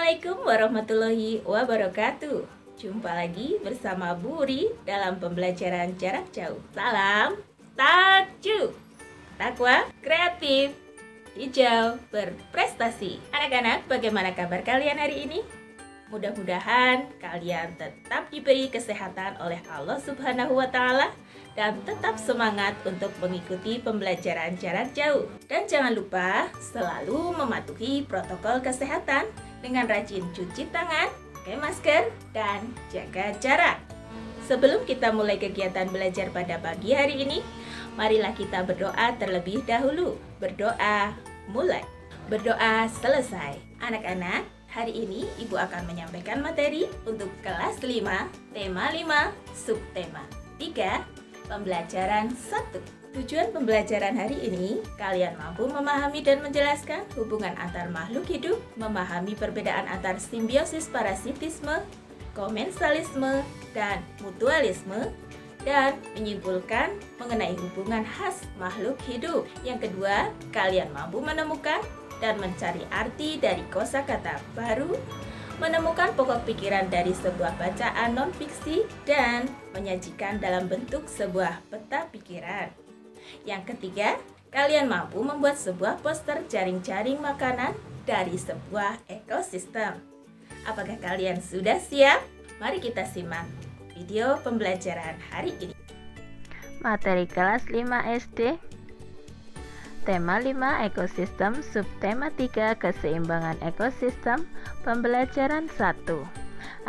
Assalamualaikum warahmatullahi wabarakatuh. Jumpa lagi bersama Bu Uri dalam pembelajaran jarak jauh. Salam takju, takwa kreatif, hijau berprestasi. Anak-anak, bagaimana kabar kalian hari ini? Mudah-mudahan kalian tetap diberi kesehatan oleh Allah Subhanahu wa Ta'ala dan tetap semangat untuk mengikuti pembelajaran jarak jauh. Dan jangan lupa selalu mematuhi protokol kesehatan dengan rajin cuci tangan, pakai masker, dan jaga jarak. Sebelum kita mulai kegiatan belajar pada pagi hari ini, marilah kita berdoa terlebih dahulu. Berdoa mulai, berdoa selesai. Anak-anak, hari ini Ibu akan menyampaikan materi untuk kelas 5, tema 5, subtema 3, pembelajaran 1. Tujuan pembelajaran hari ini, kalian mampu memahami dan menjelaskan hubungan antar makhluk hidup, memahami perbedaan antar simbiosis parasitisme, komensalisme, dan mutualisme, dan menyimpulkan mengenai hubungan khas makhluk hidup. Yang kedua, kalian mampu menemukan dan mencari arti dari kosakata baru, menemukan pokok pikiran dari sebuah bacaan non-fiksi, dan menyajikan dalam bentuk sebuah peta pikiran. Yang ketiga, kalian mampu membuat sebuah poster jaring-jaring makanan dari sebuah ekosistem. Apakah kalian sudah siap? Mari kita simak video pembelajaran hari ini. Materi kelas 5 SD. Tema 5 ekosistem, subtema 3 keseimbangan ekosistem, pembelajaran 1.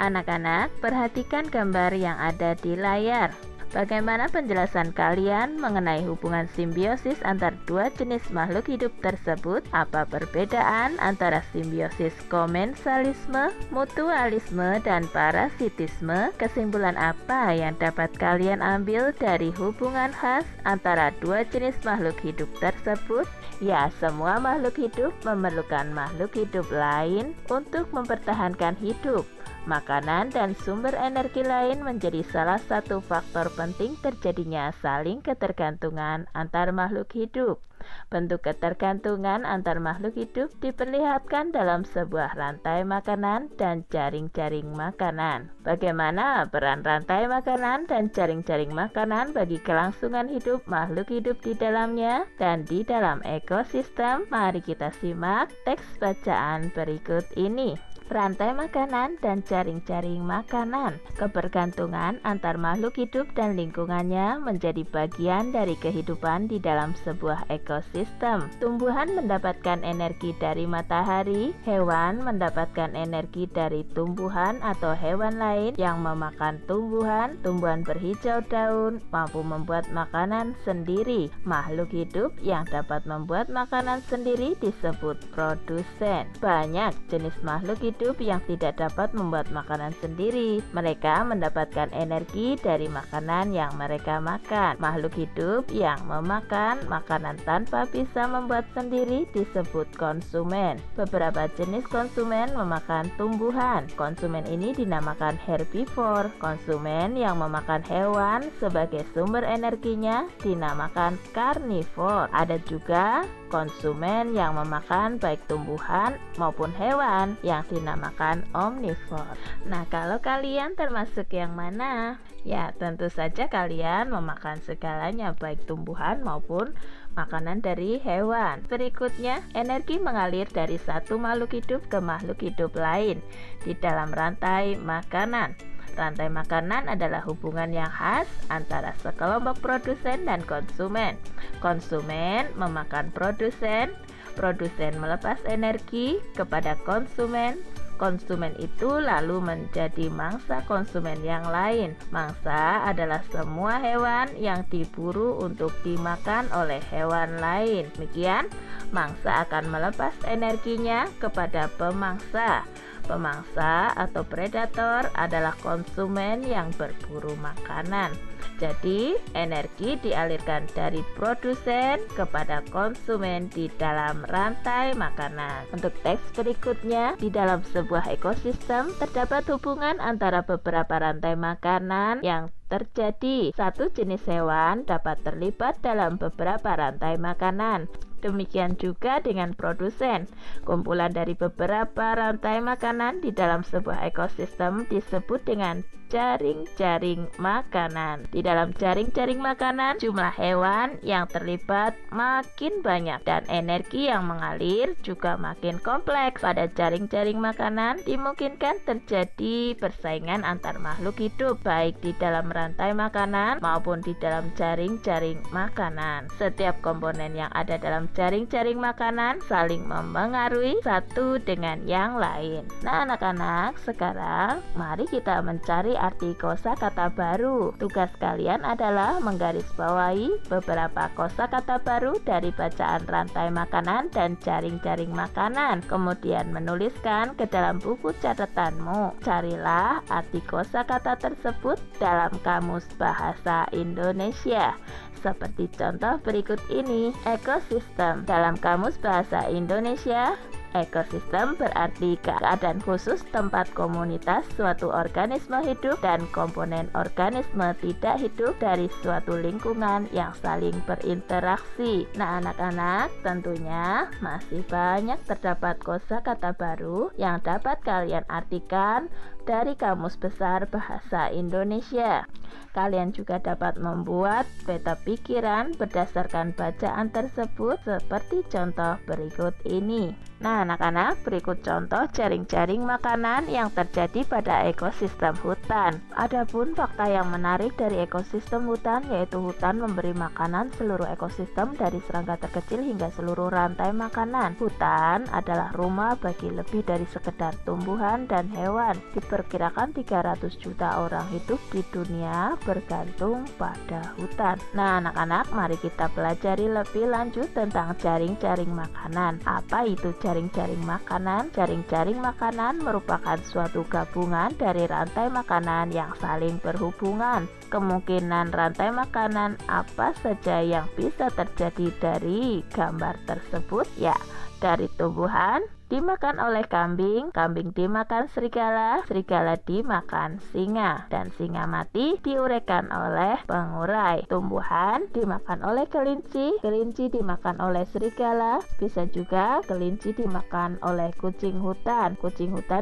Anak-anak, perhatikan gambar yang ada di layar. Bagaimana penjelasan kalian mengenai hubungan simbiosis antar dua jenis makhluk hidup tersebut? Apa perbedaan antara simbiosis komensalisme, mutualisme, dan parasitisme? Kesimpulan apa yang dapat kalian ambil dari hubungan khas antara dua jenis makhluk hidup tersebut? Ya, semua makhluk hidup memerlukan makhluk hidup lain untuk mempertahankan hidup. Makanan dan sumber energi lain menjadi salah satu faktor penting terjadinya saling ketergantungan antar makhluk hidup. Bentuk ketergantungan antar makhluk hidup diperlihatkan dalam sebuah rantai makanan dan jaring-jaring makanan. Bagaimana peran rantai makanan dan jaring-jaring makanan bagi kelangsungan hidup makhluk hidup di dalamnya dan di dalam ekosistem? Mari kita simak teks bacaan berikut ini. Rantai makanan dan jaring-jaring makanan. Kebergantungan antar makhluk hidup dan lingkungannya menjadi bagian dari kehidupan di dalam sebuah ekosistem. Tumbuhan mendapatkan energi dari matahari, hewan mendapatkan energi dari tumbuhan atau hewan lain yang memakan tumbuhan. Tumbuhan berhijau daun mampu membuat makanan sendiri. Makhluk hidup yang dapat membuat makanan sendiri disebut produsen. Banyak jenis makhluk hidup yang tidak dapat membuat makanan sendiri. Mereka mendapatkan energi dari makanan yang mereka makan. Makhluk hidup yang memakan makanan tanpa bisa membuat sendiri disebut konsumen. Beberapa jenis konsumen memakan tumbuhan. Konsumen ini dinamakan herbivore. Konsumen yang memakan hewan sebagai sumber energinya dinamakan karnivor. Ada juga konsumen yang memakan baik tumbuhan maupun hewan yang dinamakan omnivore. Nah, kalau kalian termasuk yang mana? Ya, tentu saja kalian memakan segalanya, baik tumbuhan maupun makanan dari hewan. Berikutnya, energi mengalir dari satu makhluk hidup ke makhluk hidup lain di dalam rantai makanan. Rantai makanan adalah hubungan yang khas antara sekelompok produsen dan konsumen. Konsumen memakan produsen, produsen melepas energi kepada konsumen. Konsumen itu lalu menjadi mangsa konsumen yang lain. Mangsa adalah semua hewan yang diburu untuk dimakan oleh hewan lain. Demikian, mangsa akan melepas energinya kepada pemangsa. Pemangsa atau predator adalah konsumen yang berburu makanan. Jadi, energi dialirkan dari produsen kepada konsumen di dalam rantai makanan. Untuk teks berikutnya, di dalam sebuah ekosistem terdapat hubungan antara beberapa rantai makanan yang terjadi. Satu jenis hewan dapat terlibat dalam beberapa rantai makanan. Demikian juga dengan produsen. Kumpulan dari beberapa rantai makanan di dalam sebuah ekosistem disebut dengan jaring-jaring makanan. Di dalam jaring-jaring makanan, jumlah hewan yang terlibat makin banyak dan energi yang mengalir juga makin kompleks. Pada jaring-jaring makanan dimungkinkan terjadi persaingan antar makhluk hidup, baik di dalam rantai makanan maupun di dalam jaring-jaring makanan. Setiap komponen yang ada dalam jaring-jaring makanan saling mempengaruhi satu dengan yang lain. Nah, anak-anak, sekarang mari kita mencari arti kosakata baru. Tugas kalian adalah menggarisbawahi beberapa kosakata baru dari bacaan rantai makanan dan jaring-jaring makanan. Kemudian menuliskan ke dalam buku catatanmu. Carilah arti kosakata tersebut dalam Kamus Bahasa Indonesia. Seperti contoh berikut ini. Ekosistem. Dalam Kamus Bahasa Indonesia, ekosistem berarti keadaan khusus tempat komunitas suatu organisme hidup dan komponen organisme tidak hidup dari suatu lingkungan yang saling berinteraksi. Nah, anak-anak, tentunya masih banyak terdapat kosakata baru yang dapat kalian artikan dari Kamus Besar Bahasa Indonesia. Kalian juga dapat membuat peta pikiran berdasarkan bacaan tersebut seperti contoh berikut ini. Nah, anak-anak, berikut contoh jaring-jaring makanan yang terjadi pada ekosistem hutan. Adapun fakta yang menarik dari ekosistem hutan, yaitu hutan memberi makanan seluruh ekosistem dari serangga terkecil hingga seluruh rantai makanan. Hutan adalah rumah bagi lebih dari sekedar tumbuhan dan hewan. Diperkirakan 300 juta orang hidup di dunia bergantung pada hutan. Nah, anak-anak, mari kita pelajari lebih lanjut tentang jaring-jaring makanan. Apa itu jaring-jaring makanan? Jaring-jaring makanan merupakan suatu gabungan dari rantai makanan yang saling berhubungan. Kemungkinan rantai makanan apa saja yang bisa terjadi dari gambar tersebut? Ya, dari tumbuhan dimakan oleh kambing, kambing dimakan serigala, serigala dimakan singa, dan singa mati diuraikan oleh pengurai. Tumbuhan dimakan oleh kelinci, kelinci dimakan oleh serigala, bisa juga kelinci dimakan oleh kucing hutan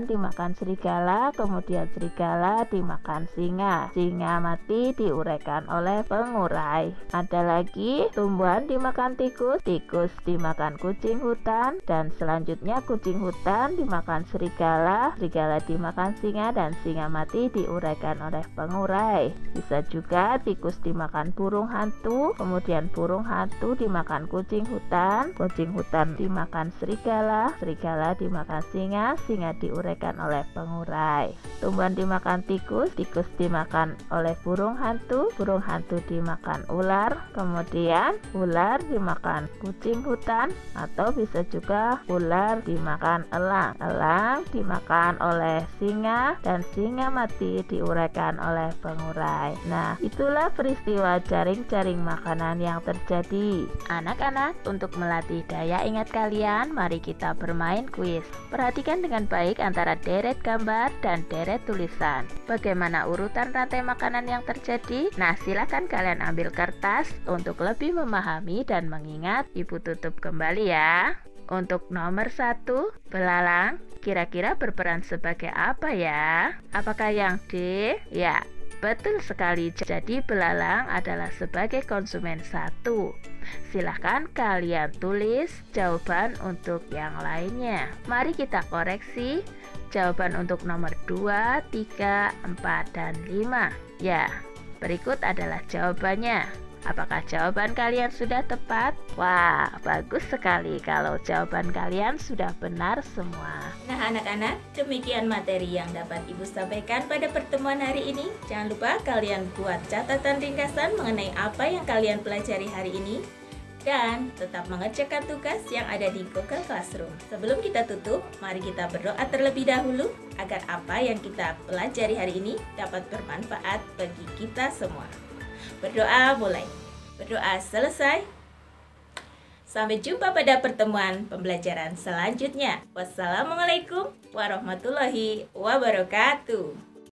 dimakan serigala, kemudian serigala dimakan singa, singa mati diuraikan oleh pengurai. Ada lagi, tumbuhan dimakan tikus, tikus dimakan kucing hutan, dan selanjutnya kucing hutan dimakan serigala, serigala dimakan singa, dan singa mati diuraikan oleh pengurai. Bisa juga tikus dimakan burung hantu, kemudian burung hantu dimakan kucing hutan dimakan serigala, serigala dimakan singa, singa diuraikan oleh pengurai. Tumbuhan dimakan tikus, tikus dimakan oleh burung hantu dimakan ular, kemudian ular dimakan kucing hutan, atau bisa juga ular dimakan elang, elang dimakan oleh singa, dan singa mati diuraikan oleh pengurai. Nah, itulah peristiwa jaring-jaring makanan yang terjadi. Anak-anak, untuk melatih daya ingat kalian, mari kita bermain kuis. Perhatikan dengan baik antara deret gambar dan deret tulisan. Bagaimana urutan rantai makanan yang terjadi? Nah, silakan kalian ambil kertas untuk lebih memahami dan mengingat. Ibu tutup kembali ya. Untuk nomor 1, belalang kira-kira berperan sebagai apa ya? Apakah yang D? Ya, betul sekali. Jadi belalang adalah sebagai konsumen 1. Silahkan kalian tulis jawaban untuk yang lainnya. Mari kita koreksi. Jawaban untuk nomor 2, 3, 4, dan 5. Ya, berikut adalah jawabannya. Apakah jawaban kalian sudah tepat? Wah, bagus sekali kalau jawaban kalian sudah benar semua. Nah, anak-anak, demikian materi yang dapat Ibu sampaikan pada pertemuan hari ini. Jangan lupa kalian buat catatan ringkasan mengenai apa yang kalian pelajari hari ini, dan tetap mengerjakan tugas yang ada di Google Classroom. Sebelum kita tutup, mari kita berdoa terlebih dahulu agar apa yang kita pelajari hari ini dapat bermanfaat bagi kita semua. Berdoa mulai. Berdoa selesai. Sampai jumpa pada pertemuan pembelajaran selanjutnya. Wassalamualaikum warahmatullahi wabarakatuh.